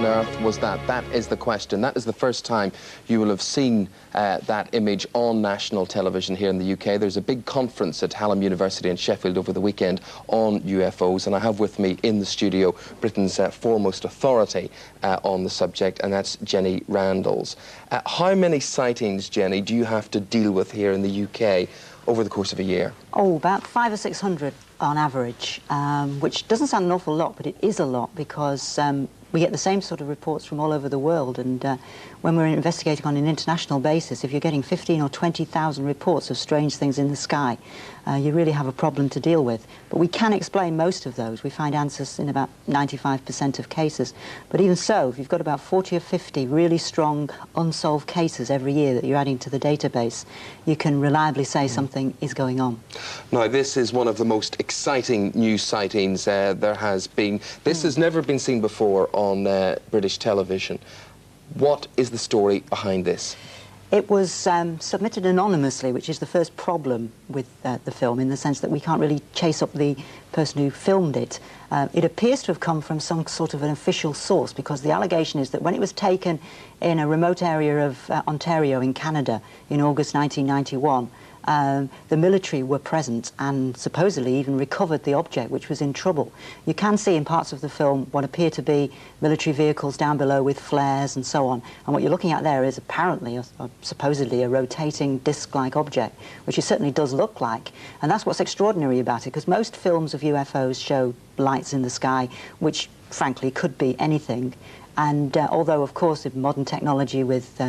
on earth was that? That is the question. That is the first time you will have seen that image on national television here in the UK. There's a big conference at Hallam University in Sheffield over the weekend on UFOs, and I have with me in the studio Britain's foremost authority on the subject, and that's Jenny Randles. How many sightings, Jenny, do you have to deal with here in the UK over the course of a year? Oh, about 500 or 600 on average, which doesn't sound an awful lot, but it is a lot because we get the same sort of reports from all over the world, and when we're investigating on an international basis, if you're getting 15 or 20,000 reports of strange things in the sky, you really have a problem to deal with. But we can explain most of those. We find answers in about 95% of cases. But even so, if you've got about 40 or 50 really strong unsolved cases every year that you're adding to the database, you can reliably say something is going on. Now, this is one of the most exciting news sightings there has been. This has never been seen before on British television. What is the story behind this? It was submitted anonymously, which is the first problem with the film, in the sense that we can't really chase up the person who filmed it. It appears to have come from some sort of an official source, because the allegation is that when it was taken in a remote area of Ontario in Canada in August 1991, the military were present and supposedly even recovered the object, which was in trouble. You can see in parts of the film what appear to be military vehicles down below with flares and so on. And what you're looking at there is apparently, supposedly, a rotating disc-like object, which it certainly does look like. And that's what's extraordinary about it, because most films of UFOs show lights in the sky, which frankly could be anything. And although, of course, with modern technology, with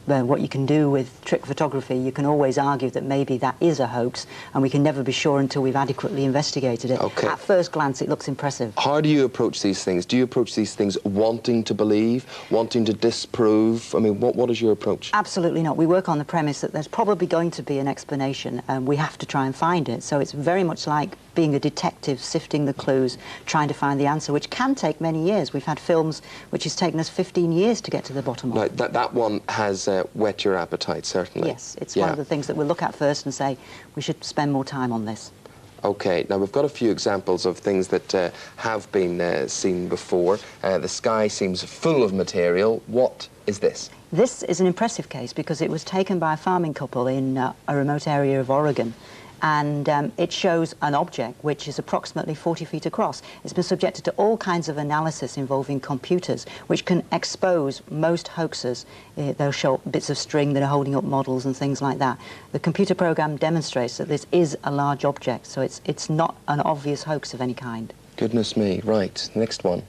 what you can do with trick photography, you can always argue that maybe that is a hoax, and we can never be sure until we've adequately investigated it. Okay. At first glance, it looks impressive. How do you approach these things? Do you approach these things wanting to believe, wanting to disprove? I mean, what is your approach? Absolutely not. We work on the premise that there's probably going to be an explanation, and we have to try and find it. So it's very much like being a detective, sifting the clues, trying to find the answer, which can take many years. We've had films which has taken us 15 years to get to the bottom of. Now, that one has whet your appetite, certainly. Yes, it's one of the things that we'll look at first and say, we should spend more time on this. Okay, now we've got a few examples of things that have been seen before. The sky seems full of material. What is this? This is an impressive case because it was taken by a farming couple in a remote area of Oregon. And it shows an object which is approximately 40 feet across. It's been subjected to all kinds of analysis involving computers, which can expose most hoaxes. They'll show bits of string that are holding up models and things like that. The computer program demonstrates that this is a large object, so it's not an obvious hoax of any kind. Goodness me. Right, next one.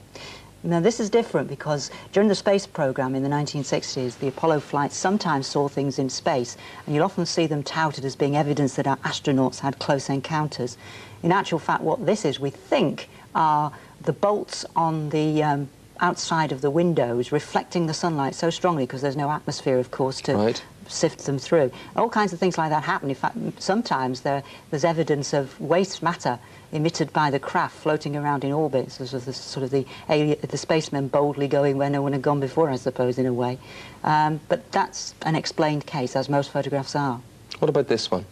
Now, this is different because during the space program in the 1960s, the Apollo flights sometimes saw things in space, and you'll often see them touted as being evidence that our astronauts had close encounters. In actual fact, what this is, we think, are the bolts on the outside of the windows reflecting the sunlight so strongly, because there's no atmosphere, of course, to sift them through. All kinds of things like that happen. In fact, sometimes there's evidence of waste matter emitted by the craft floating around in orbit, so sort of the spacemen boldly going where no one had gone before, I suppose, in a way. But that's an explained case, as most photographs are. What about this one?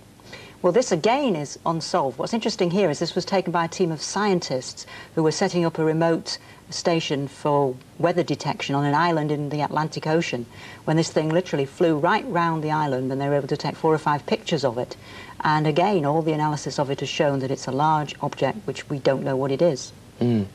Well, this again is unsolved. What's interesting here is this was taken by a team of scientists who were setting up a remote station for weather detection on an island in the Atlantic Ocean, when this thing literally flew right round the island, and they were able to take 4 or 5 pictures of it. And again, all the analysis of it has shown that it's a large object which we don't know what it is. Now,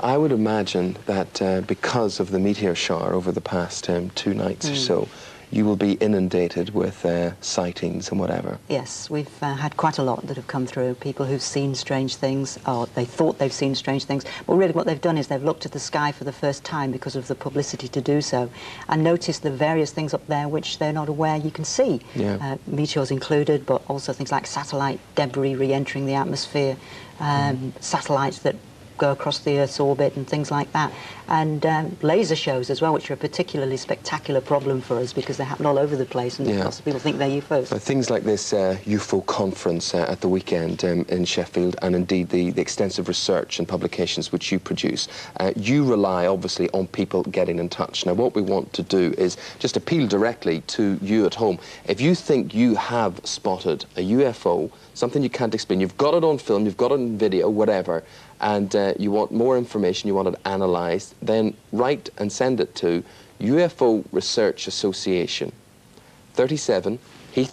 I would imagine that because of the meteor shower over the past 2 nights or so, you will be inundated with sightings and whatever. Yes, we've had quite a lot that have come through. People who've seen strange things, or they thought they've seen strange things, but really what they've done is they've looked at the sky for the first time because of the publicity to do so, and noticed the various things up there which they're not aware you can see. Meteors included, but also things like satellite debris re-entering the atmosphere, satellites that go across the Earth's orbit and things like that, and laser shows as well, which are a particularly spectacular problem for us because they happen all over the place, and lots of people think they're UFOs. So things like this UFO conference at the weekend in Sheffield, and indeed the extensive research and publications which you produce, you rely obviously on people getting in touch. Now, what we want to do is just appeal directly to you at home. If you think you have spotted a UFO something you can't explain, you've got it on film, you've got it on video, whatever, and you want more information, you want it analysed, then write and send it to UFO Research Association, 37